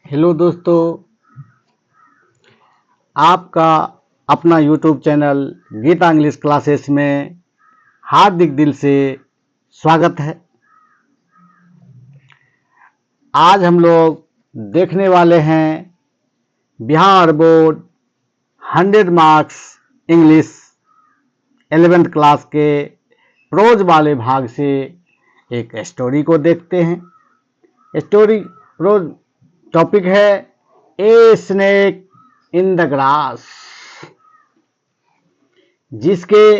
Hello दोस्तों, आपका अपना YouTube channel Geeta English classes में हार्दिक दिल से स्वागत है। आज हम लोग देखने वाले हैं Bihar board 100 marks English 11th class के प्रोज वाले भाग से एक स्टोरी को देखते हैं। स्टोरी प्रोज टॉपिक है a snake in the grass, जिसके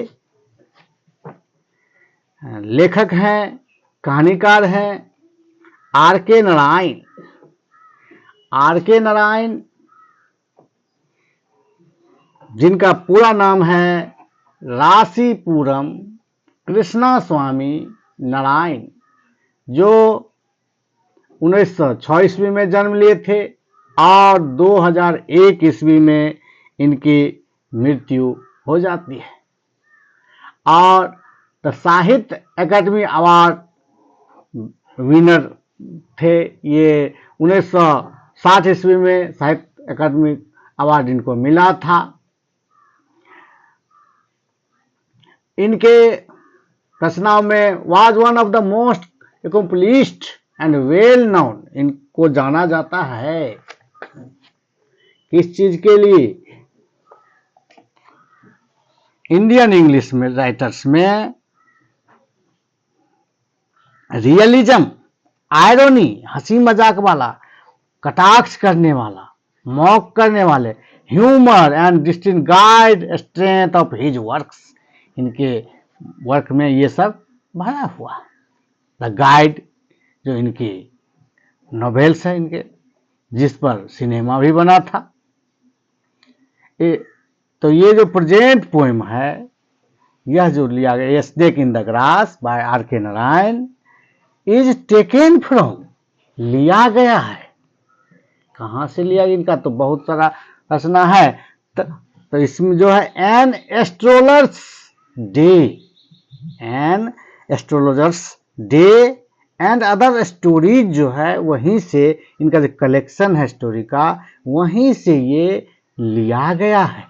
लेखक हैं, कहानीकार हैं are K Narayan. Are K Narayan, जिनका पूरा नाम है राशीपुरम कृष्णास्वामी नारायण, जो 1906 ईस्वी में जन्म लिए थे और 2001 ईस्वी में इनकी मृत्यु हो जाती है। और द साहित्य अकादमी अवार्ड विनर थे। ये 1960 ईस्वी में साहित्य अकादमी अवार्ड इनको मिला था। इनके रचनाओं में was one of the most accomplished and well known, इनको जाना जाता है किस चीज के लिए? इंडियन इंग्लिश में राइटर्स में रियलिज्म, आयरनी, हंसी मजाक वाला, कटाक्ष करने वाला, मॉक करने वाले, humour and distinct guide strength of his works, इनके वर्क में ये सब भरा हुआ। द गाइड जो इनकी नॉवेल्स है इनके, जिस पर सिनेमा भी बना था। तो ये जो प्रेजेंट पोएम है, यह जो लिया गया snake in the grass by R K Narayan, is taken from, लिया गया है। कहाँ से लिया? इनका तो बहुत सारा रचना है। तो इसमें जो है an astrologer's day and other stories जो है, वहीं से इनका जो कलेक्शन है स्टोरी का, वहीं से ये लिया गया है।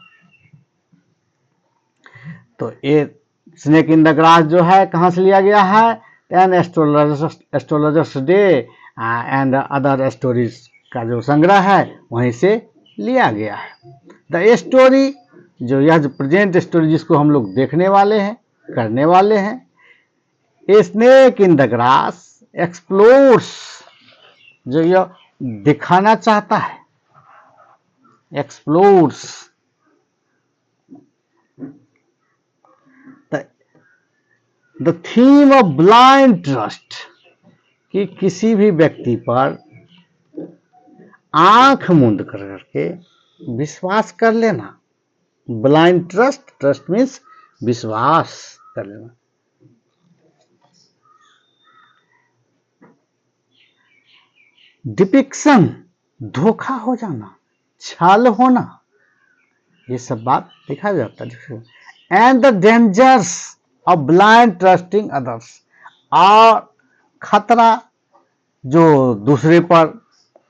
तो ये स्नेक इन द ग्रास जो है कहाँ से लिया गया है? An astrologer's day and other stories का जो संग्रह है वहीं से लिया गया है। द स्टोरी, जो यह जो प्रेजेंट स्टोरी जिसको हम लोग देखने वाले हैं, करने वाले हैं, a snake in the grass explores, जो यह दिखाना चाहता है, explores the theme of blind trust, कि किसी भी व्यक्ति पर आंख मूंद करके विश्वास कर लेना। ब्लाइंड ट्रस्ट, ट्रस्ट मीन्स विश्वास कर लेना। डिपिक्शन, धोखा हो जाना, छल होना, ये सब बात देखा जाता है। And the dangers of blind trusting others, और खतरा जो दूसरे पर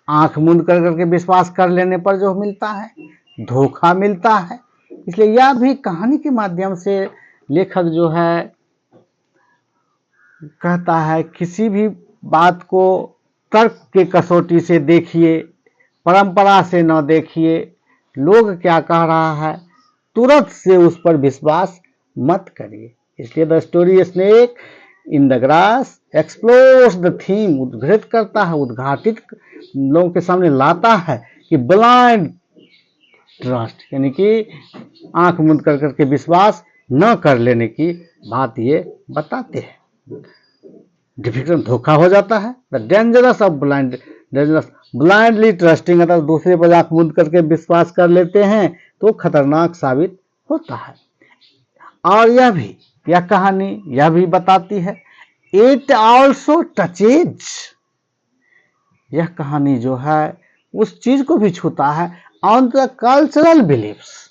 आंख मूंद करके विश्वास कर लेने पर जो मिलता है, धोखा मिलता है। इसलिए यह भी कहानी के माध्यम से लेखक जो है कहता है, किसी भी बात को तर्क के कसौटी से देखिए, परंपरा से न देखिए, लोग क्या कह रहा है तुरंत से उस पर विश्वास मत करिए। इसलिए the story snake in the grass explores the theme, उद्घाटित करता है, उद्घाटित लोगों के सामने लाता है कि ब्लाइंड ट्रस्ट, यानी कि आंख मूंद करके विश्वास न कर लेने की बात ये बताते हैं। डिफिकल्ट, धोखा हो जाता है। The dangerous of dangerous blindly trusting, अगर दूसरे पर आंख मूंद करके विश्वास कर लेते हैं तो खतरनाक साबित होता है। और यह कहानी यह भी बताती है, इट ऑल्सो टचेज, यह कहानी जो है उस चीज को भी छूता है, ऑन द कल्चरल बिलीफ्स,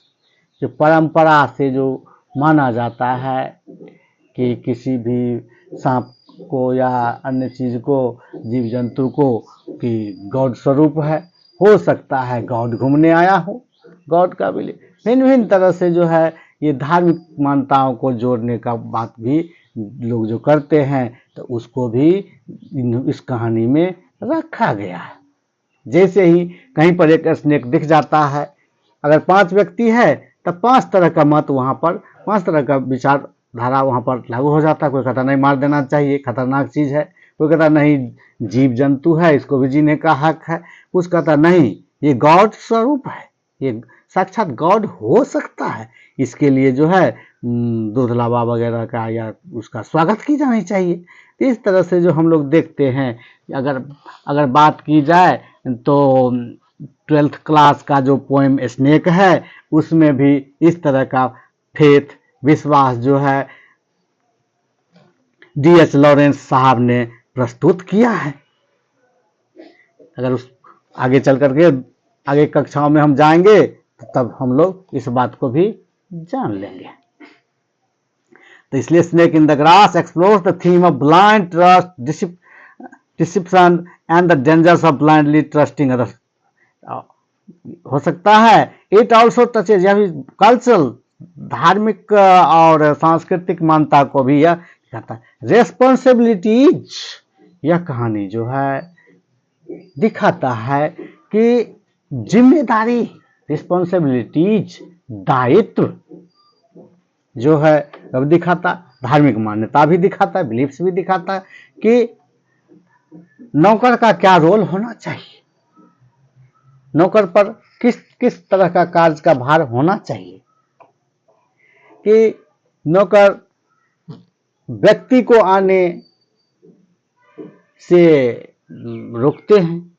जो परंपरा से जो माना जाता है कि किसी भी सांप को या अन्य चीज को, जीव जंतु को, कि गॉड स्वरूप है, हो सकता है गॉड घूमने आया हो, गॉड का बिलीफ। भिन्न भिन्न तरह से जो है ये धार्मिक मान्यताओं को जोड़ने का बात भी लोग जो करते हैं, तो उसको भी इस कहानी में रखा गया है। जैसे ही कहीं पर एक स्नेक दिख जाता है, अगर 5 व्यक्ति है तब 5 तरह का मत वहाँ पर, 5 तरह का विचारधारा वहाँ पर लागू हो जाता है। कोई कहता नहीं मार देना चाहिए, खतरनाक चीज़ है। कोई कहता नहीं जीव जंतु है, इसको भी जीने का हक है। कुछ कहता नहीं ये गॉड स्वरूप है, ये साक्षात गॉड हो सकता है, इसके लिए जो है दूध लावा वगैरह का या उसका स्वागत की जानी चाहिए। इस तरह से जो हम लोग देखते हैं, अगर बात की जाए तो 12th क्लास का जो पोएम स्नेक है उसमें भी इस तरह का फेथ, विश्वास जो है D.H. लॉरेंस साहब ने प्रस्तुत किया है। अगर उस आगे चल करके आगे कक्षाओं में हम जाएंगे तो तब हम लोग इस बात को भी जान लेंगे। तो इसलिए snake in the grass explores the theme of blind trust, deception and the dangers of blindly trusting others. हो सकता है इट ऑल्सो टचेज, यह भी कल्चरल, धार्मिक और सांस्कृतिक मान्यता को भी यह कहता है। रेस्पॉन्सिबिलिटीज, यह कहानी जो है दिखाता है कि जिम्मेदारी, रिस्पॉन्सिबिलिटीज, दायित्व जो है अब दिखाता, धार्मिक मान्यता भी दिखाता है, बिलीफ्स भी दिखाता है कि नौकर का क्या रोल होना चाहिए, नौकर पर किस किस तरह का कार्य का भार होना चाहिए, कि नौकर व्यक्ति को आने से रोकते हैं,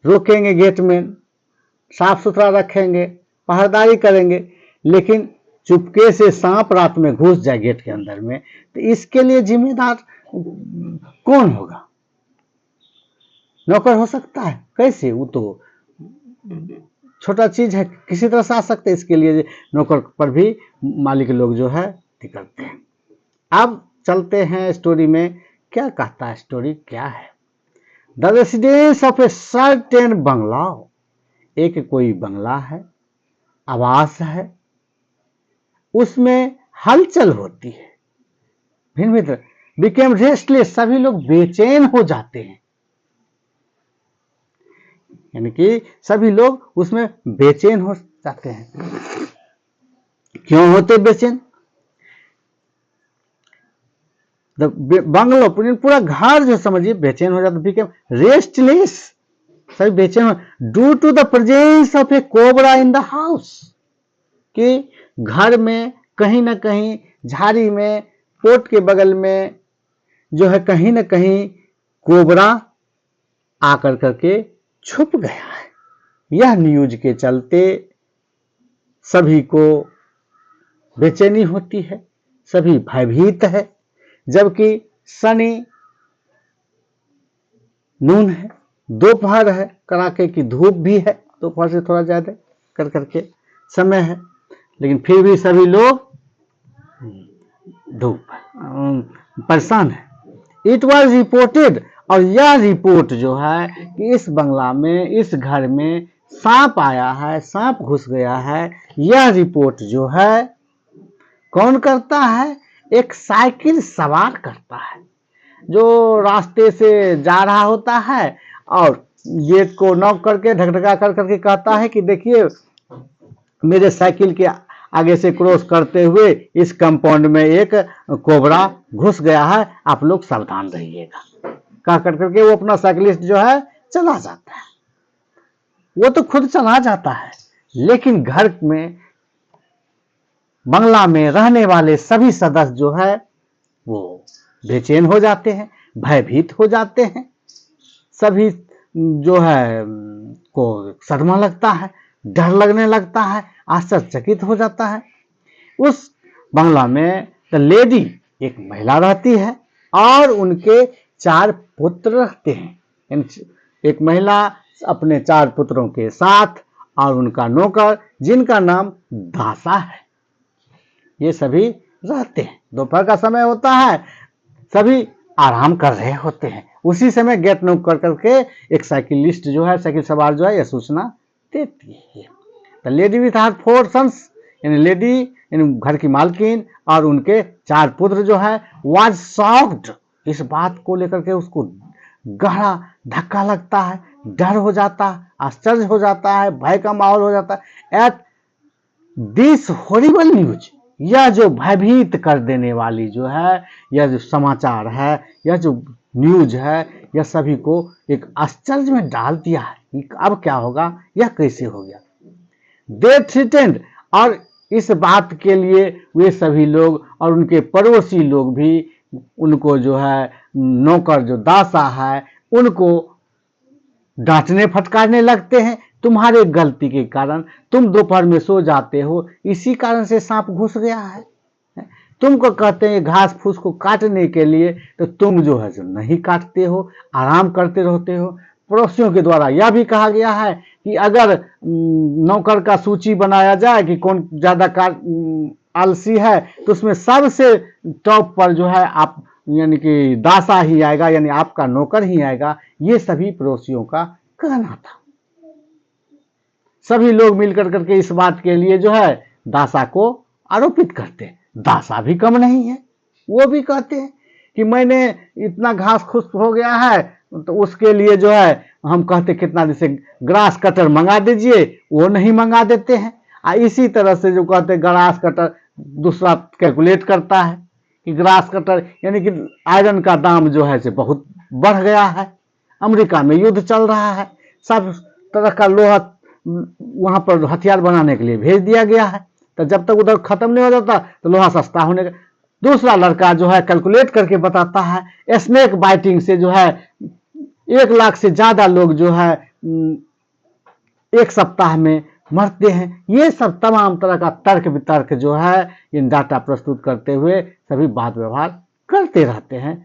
रोकेंगे गेट में, साफ सुथरा रखेंगे, पहरेदारी करेंगे, लेकिन चुपके से सांप रात में घुस जाए गेट के अंदर में, तो इसके लिए जिम्मेदार कौन होगा? नौकर हो सकता है, कैसे? वो तो छोटा चीज है, किसी तरह से आ सकते हैं। इसके लिए नौकर पर भी मालिक लोग जो है करते हैं। अब चलते हैं स्टोरी में, क्या कहता है स्टोरी क्या है। The residence of a certain bungalow, एक कोई बंगला है, आवास है, उसमें हलचल होती है। भिन्न भिन्न बिकेम रेस्टलेस, सभी लोग बेचैन हो जाते हैं, यानी कि सभी लोग उसमें बेचैन हो जाते हैं। क्यों होते बेचैन? बंगलो, पूरा घर जो समझिए बेचैन हो जाता, बिकेम रेस्टलेस, सभी बेचैन हो, due to the presence of a cobra in the house, कि घर में कहीं ना कहीं, झाड़ी में, पोट के बगल में जो है कहीं ना कहीं कोबरा आकर करके छुप गया है। यह न्यूज के चलते सभी को बेचैनी होती है, सभी भयभीत है, जबकि सनी नून है, दोपहर है, कड़ाके की धूप भी है, दोपहर से थोड़ा ज्यादा कर करके समय है, लेकिन फिर भी सभी लोग धूप परेशान है। इट वॉज रिपोर्टेड, और यह रिपोर्ट जो है कि इस बंगला में, इस घर में सांप आया है, सांप घुस गया है, यह रिपोर्ट जो है कौन करता है? एक साइकिल सवार करता है, जो रास्ते से जा रहा होता है और गेट को नॉक करके ढकढका कर करके कहता है कि देखिए मेरे साइकिल के आगे से क्रॉस करते हुए इस कंपाउंड में एक कोबरा घुस गया है, आप लोग सावधान रहिएगा। कह कर करके वो अपना साइकिलिस्ट जो है चला जाता है। वो तो खुद चला जाता है, लेकिन घर में, बंगला में रहने वाले सभी सदस्य जो है वो बेचैन हो जाते हैं, भयभीत हो जाते हैं, सभी जो है को सदमा लगता है, डर लगने लगता है, आश्चर्यचकित हो जाता है। उस बंगला में द लेडी, एक महिला रहती है और उनके 4 पुत्र रहते हैं। एक महिला अपने 4 पुत्रों के साथ और उनका नौकर जिनका नाम दासा है, ये सभी रहते हैं। दोपहर का समय होता है, सभी आराम कर रहे होते हैं उसी समय गेट नॉक कर करके एक साइकिलिस्ट जो है, साइकिल सवार जो है, यह सूचना देती है। The lady with her 4 sons, यानी लेडी यानी घर की मालकिन और उनके 4 पुत्र जो है, वाज शॉक्ड, इस बात को लेकर के उसको गहरा धक्का लगता है, डर हो जाता है, आश्चर्य हो जाता है, भय का माहौल हो जाता है एट दिस हॉरिबल न्यूज। यह जो भयभीत कर देने वाली जो है, यह जो समाचार है, यह जो न्यूज है, यह सभी को एक आश्चर्य में डाल दिया है कि अब क्या होगा, यह कैसे हो गया। दे थ्रेटेंड, और इस बात के लिए वे सभी लोग और उनके पड़ोसी लोग भी उनको जो है नौकर जो दासा है उनको डांटने फटकारने लगते हैं। तुम्हारे गलती के कारण तुम दोपहर में सो जाते हो, इसी कारण से सांप घुस गया है। तुमको कहते हैं घास फूस को काटने के लिए, तो तुम जो है जो नहीं काटते हो, आराम करते रहते हो। पड़ोसियों के द्वारा यह भी कहा गया है कि अगर नौकर का सूची बनाया जाए कि कौन ज्यादा आलसी है, तो उसमें सबसे टॉप पर जो है आप यानी कि दासा ही आएगा, यानी आपका नौकर ही आएगा। ये सभी पड़ोसियों का कहना था। सभी लोग मिलकर करके इस बात के लिए जो है दासा को आरोपित करते हैं। दासा भी कम नहीं है, वो भी कहते हैं कि मैंने इतना घास फूस हो गया है, तो उसके लिए जो है हम कहते कितना जैसे ग्रास कटर मंगा दीजिए, वो नहीं मंगा देते हैं। इसी तरह से जो कहते ग्रास कटर दूसरा कैलकुलेट करता है कि ग्रास कटर यानी कि आयरन का दाम जो है से बहुत बढ़ गया है। अमेरिका में युद्ध चल रहा है, सब तरह का लोहा वहां पर हथियार बनाने के लिए भेज दिया गया है, तो जब तक उधर खत्म नहीं हो जाता तो लोहा सस्ता होने का। दूसरा लड़का जो है कैलकुलेट करके बताता है स्नेक बाइटिंग से जो है 1 लाख से ज्यादा लोग जो है 1 सप्ताह में मरते हैं। ये सब तमाम तरह का तर्क वितर्क जो है इन डाटा प्रस्तुत करते हुए सभी बात व्यवहार करते रहते हैं।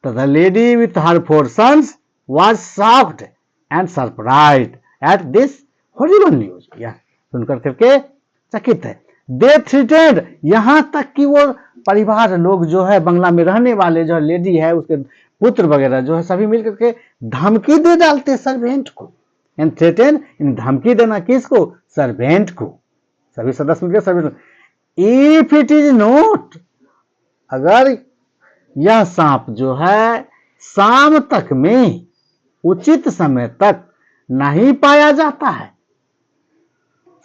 तो the lady with her 4 sons was shocked and surprised at this horrible news. यह सुनकर करके चकित है। दे थ्रेटेंड, यहां तक कि वो परिवार लोग जो है बंगला में रहने वाले जो लेडी है उसके पुत्र वगैरह जो है सभी मिलकर के धमकी दे डालते सर्वेंट को। एंड थ्रेटेन इन धमकी देना किसको? सर्वेंट को। सभी सदस्य मिलकर servant, if it is not, अगर यह सांप जो है शाम तक में उचित समय तक नहीं पाया जाता है,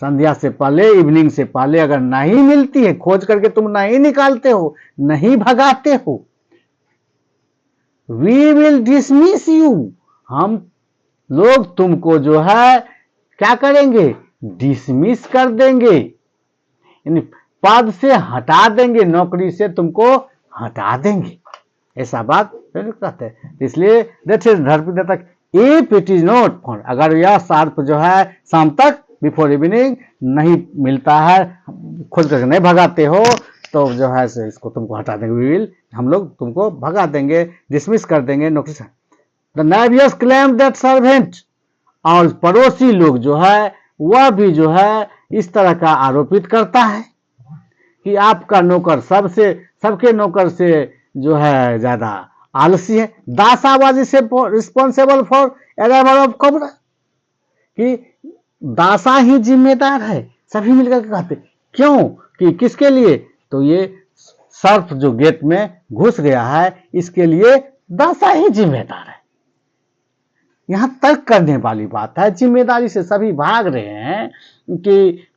संध्या से पहले इवनिंग से पहले अगर नहीं मिलती है, खोज करके तुम नहीं निकालते हो, नहीं भगाते हो, वी विल डिसमिस यू, हम लोग तुमको जो है क्या करेंगे? डिसमिस कर देंगे, यानी पद से हटा देंगे, नौकरी से तुमको हटा देंगे, ऐसा बात कहते हैं। इसलिए धरती तक if it is not found, अगर यह सर्प जो है शाम तक बिफोर इवनिंग नहीं मिलता है, खोज करके नहीं भगाते हो, तो जो है इसको तुमको हटा देंगे, वी विल, हम लोग तुमको भगा देंगे, डिसमिस कर देंगे नौकरी से। द नेवियर्स क्लेम दैट सर्वेंट, और पड़ोसी लोग जो है वह भी जो है इस तरह का आरोपित करता है कि आपका नौकर सबके नौकर से जो है ज्यादा आलसी है। दासा was responsible for arrival of cobra, कि दासा ही जिम्मेदार है। सभी मिलकर के कहते क्यों, कि किसके लिए? तो ये सर्प जो गेट में घुस गया है इसके लिए दासा ही जिम्मेदार है। यहां तर्क करने वाली बात है, जिम्मेदारी से सभी भाग रहे हैं कि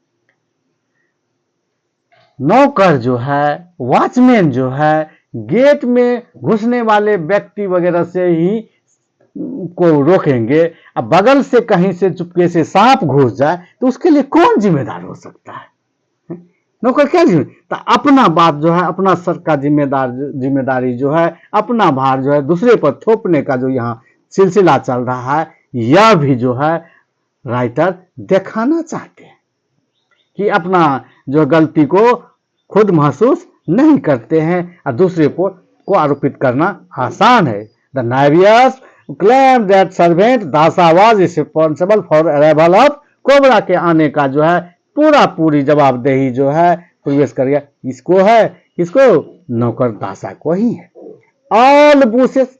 नौकर जो है, वॉचमैन जो है, गेट में घुसने वाले व्यक्ति वगैरह से ही को रोकेंगे। अब बगल से कहीं से चुपके से सांप घुस जाए तो उसके लिए कौन जिम्मेदार हो सकता है? नौकर क्या जिम्मेदार? तो अपना बात जो है, अपना सर का जिम्मेदारी जो है, अपना भार जो है दूसरे पर थोपने का जो यहाँ सिलसिला चल रहा है, यह भी जो है राइटर दिखाना चाहते हैं कि अपना जो गलती को खुद महसूस नहीं करते हैं और दूसरे को आरोपित करना आसान है। द नेवियर्स क्लेम दैट सर्वेंट दासा was responsible for arrival of cobra के आने का जो है पूरी जवाबदेही जो है प्रवेश कर गया इसको है, किसको? नौकर दासा को ही है। ऑल बुशेस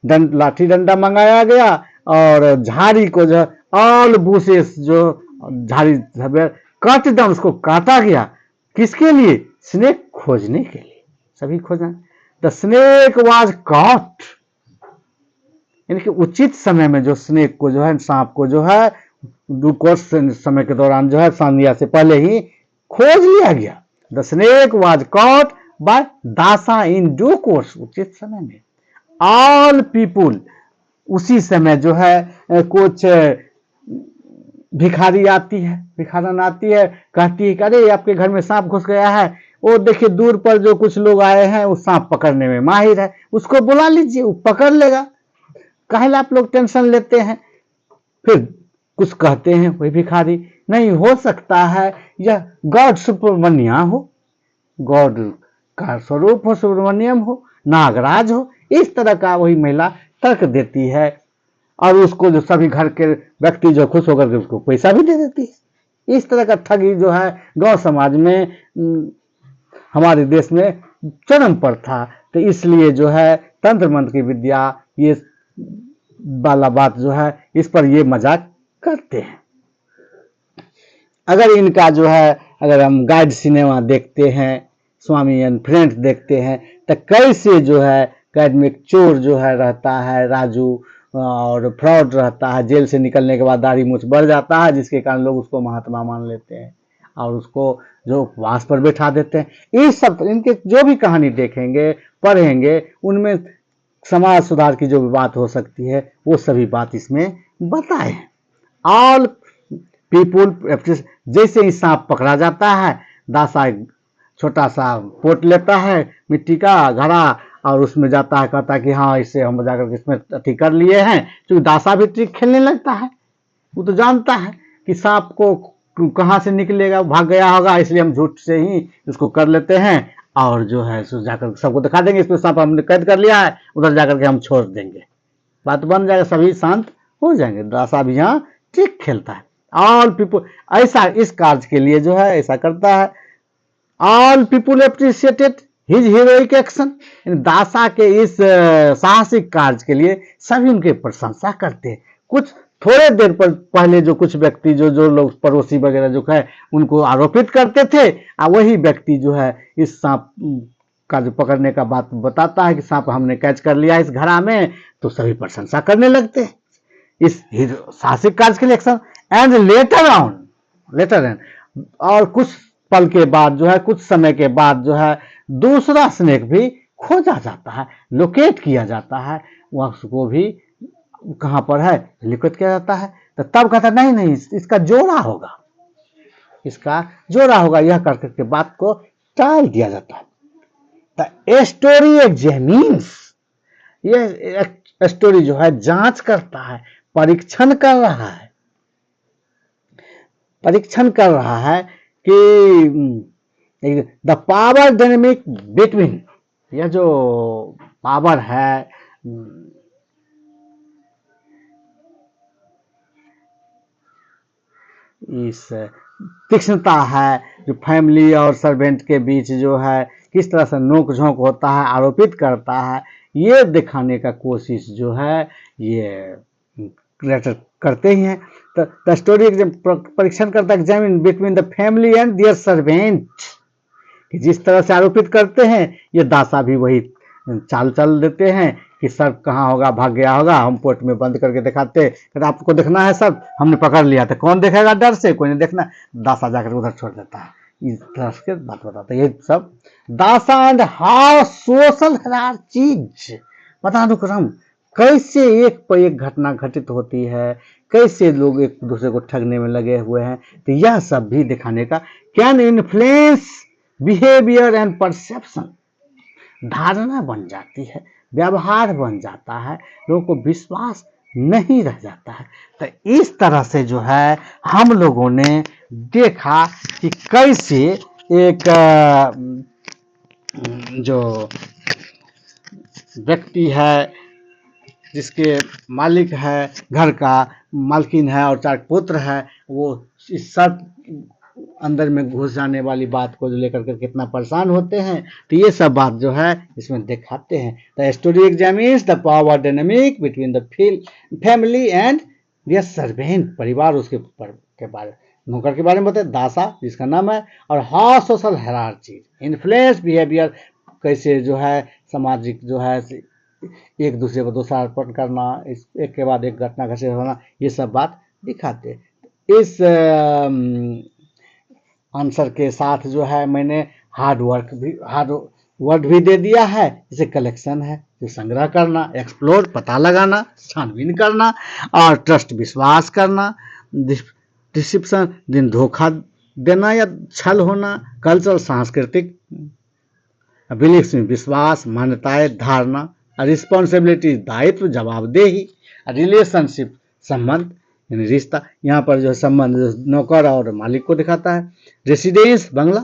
लाठी डंडा मंगाया गया और झाड़ी को जो ऑल बुशेस जो झाड़ी काट डाउन, उसको काटा गया। किसके लिए? स्नेक खोजने के लिए, सभी खोजना। द स्नेक वाज कॉट, यानी कि उचित समय में जो स्नेक को जो है, सांप को जो है ड्यू कोर्स समय के दौरान जो है, संध्या से पहले ही खोज लिया गया। The snake was caught by दासा इन ड्यू कोर्स, उचित समय में। ऑल पीपुल, उसी समय जो है कुछ भिखारी आती है, भिखारन आती है, कहती है कि अरे आपके घर में सांप घुस गया है। वो देखिए दूर पर जो कुछ लोग आए हैं वो सांप पकड़ने में माहिर है, उसको बुला लीजिए, वो पकड़ लेगा, काहे आप लोग टेंशन लेते हैं। फिर कुछ कहते हैं वही भिखारी, नहीं हो सकता है यह गॉड सुब्रमण्या हो, गॉड का स्वरूप हो, सुब्रमण्यम हो, नागराज हो, इस तरह का वही महिला तर्क देती है। और उसको जो सभी घर के व्यक्ति जो खुश होकर के उसको पैसा भी दे देती है। इस तरह का ठगी जो है गांव समाज में, हमारे देश में चरम पर था। तो इसलिए जो है तंत्र मंत्र की विद्या, ये वाला बात जो है, इस पर ये मजाक करते हैं। अगर इनका जो है, अगर हम गाइड सिनेमा देखते हैं, स्वामी एंड फ्रेंड्स देखते हैं, तो कैसे जो है गाइड में एक चोर जो है रहता है राजू, और फ्रॉड रहता है, जेल से निकलने के बाद दाढ़ी मूछ बढ़ जाता है, जिसके कारण लोग उसको महात्मा मान लेते हैं और उसको जो उपवास पर बैठा देते हैं। इस सब इनके जो भी कहानी देखेंगे पढ़ेंगे, उनमें समाज सुधार की जो भी बात हो सकती है वो सभी बात इसमें बताए हैं। ऑल पीपुल, जैसे ही सांप पकड़ा जाता है, दासा छोटा सा पोट लेता है मिट्टी का घड़ा और उसमें जाता है, कहता है कि हाँ इससे हम जाकर इसमें अति कर लिए हैं। क्योंकि दासा भी ट्रिक खेलने लगता है, वो तो जानता है कि सांप को कहाँ से निकलेगा, भाग गया होगा, इसलिए हम झूठ से ही उसको कर लेते हैं और जो है जाकर सबको दिखा देंगे इसमें सांप हमने कैद कर लिया है, उधर जाकर के हम छोड़ देंगे, बात बन जाएगा, सभी शांत हो जाएंगे। दासा भी यहाँ ट्रिक खेलता है। ऑल पीपुल, ऐसा इस कार्य के लिए जो है ऐसा करता है। All people appreciated his heroic action, दासा के इस साहसिक कार्य के लिए सभी उनके प्रशंसा करते हैं। कुछ थोड़े देर पर पहले जो कुछ व्यक्ति जो लोग पड़ोसी वगैरह जो है उनको आरोपित करते थे, वही व्यक्ति जो है इस सांप का जो पकड़ने का बात बताता है कि सांप हमने कैच कर लिया इस घड़ा में, तो सभी प्रशंसा करने लगते हैं इस साहसिक कार्य के लिए एक्शन। एंड लेटर ऑन, और कुछ पल के बाद जो है, कुछ समय के बाद जो है दूसरा स्नेक भी खोजा जाता है, लोकेट किया जाता है, वह उसको भी कहां पर है लिखित किया जाता है। तो तब कहता नहीं इसका जोड़ा होगा, इसका जोड़ा होगा, यह करके के बात को टाल दिया जाता है। द स्टोरी एग्जामिन्स, यह स्टोरी जो है जांच करता है, परीक्षण कर रहा है, कि द पावर डायनेमिक बिटवीन, यह जो पावर है, इस तीक्ष्णता है जो फैमिली और सर्वेंट के बीच जो है किस तरह से नोक झोंक होता है, आरोपित करता है, ये दिखाने का कोशिश जो है ये क्रिएटर करते ही हैं। तो द स्टोरी परीक्षण करता है, examine between the family and their servant, कि जिस तरह से आरोपित करते हैं ये दासा भी वही चाल चल देते हैं कि सर कहाँ होगा, भाग गया होगा, हम पोर्ट में बंद करके दिखाते, आपको देखना है सर, हमने पकड़ लिया था, कौन देखेगा डर से, कोई नहीं देखना, दासा जाकर उधर छोड़ देता है। इस तरह के बात बताते हैं ये सब दासा एंड हाउ सोशल हायरार्कीज, पदानुक्रम, कैसे एक पर एक घटना घटित होती है, कैसे लोग एक दूसरे को ठगने में लगे हुए हैं, तो यह सब भी दिखाने का। Can influence behaviour and perception, धारणा बन जाती है, व्यवहार बन जाता है, लोगों को विश्वास नहीं रह जाता है। तो इस तरह से जो है हम लोगों ने देखा कि कैसे एक जो व्यक्ति है जिसके मालिक है, घर का मालकिन है और 4 पुत्र है, वो इस सब अंदर में घुस जाने वाली बात को लेकर के कितना परेशान होते हैं, तो ये सब बात जो है इसमें दिखाते हैं। The story examines the power dynamic between the family and their servant, परिवार उसके के बारे नौकर के बारे में बताए, दासा जिसका नाम है, और how social hierarchy influence behaviour, कैसे जो है सामाजिक जो है एक दूसरे को दोषारोपण करना, इस एक के बाद एक घटना घटित होना, ये सब बात दिखाते। इस आंसर के साथ जो है मैंने हार्ड वर्ड भी दे दिया है, जैसे कलेक्शन है जो संग्रह करना, एक्सप्लोर पता लगाना, छानबीन करना, और ट्रस्ट विश्वास करना, डिसिप्शन दिन धोखा देना या छल होना, कल्चरल सांस्कृतिक, बिलीफ्स में विश्वास, मान्यताएं, धारणा, रिस्पॉन्सिबिलिटी दायित्व, जवाबदेही, रिलेशनशिप संबंध यानी रिश्ता, यहाँ पर जो संबंध नौकर और मालिक को दिखाता है, रेसिडेंस बंगला,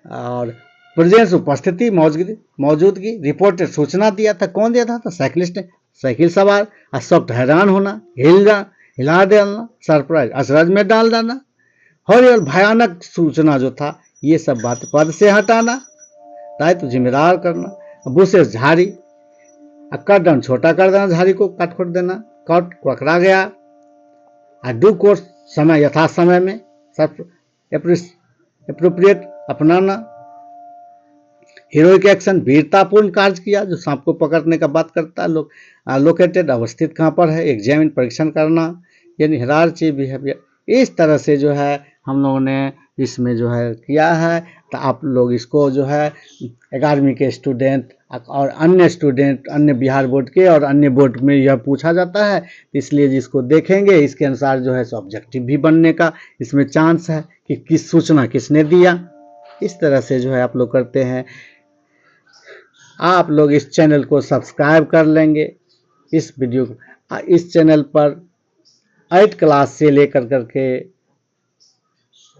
और प्रेजेंस उपस्थिति मौजूदगी, रिपोर्टेड सूचना दिया था, कौन दिया था, साइकिलिस्ट ने, साइकिल सवार, अशोक हैरान होना, हिला डालना, सरप्राइज अचरज में डाल देना, और भयानक सूचना जो था, ये सब बात पद से हटाना, दायित्व जिम्मेदार करना, बुशेस झाड़ी, कट डाउन छोटा कर देना, झाड़ी को काट खोट देना, कट पकड़ा गया, डू कोर्स समय यथा समय में, सब एप्रोप्रिएट अपनाना, हीरोइक एक्शन वीरतापूर्ण कार्य किया, जो सांप को पकड़ने का बात करता है, लोकेटेड अवस्थित कहाँ पर है, एग्जामिन परीक्षण करना, यानी हायरार्की बिहेवियर, इस तरह से जो है हम लोगों ने इसमें जो है किया है। तो आप लोग इसको जो है 11वीं के स्टूडेंट और अन्य स्टूडेंट, अन्य बिहार बोर्ड के और अन्य बोर्ड में यह पूछा जाता है, इसलिए जिसको देखेंगे इसके अनुसार जो है ऑब्जेक्टिव भी बनने का इसमें चांस है कि किस सूचना किसने दिया। इस तरह से जो है आप लोग करते हैं। आप लोग इस चैनल को सब्सक्राइब कर लेंगे। इस वीडियो इस चैनल पर 8 क्लास से लेकर करके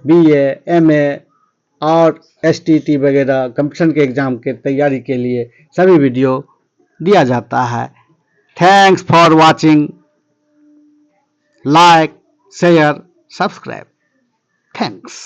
BA, MA और STT वगैरह कंपटीशन के एग्ज़ाम के तैयारी के लिए सभी वीडियो दिया जाता है। Thanks for watching, like, share, subscribe. Thanks.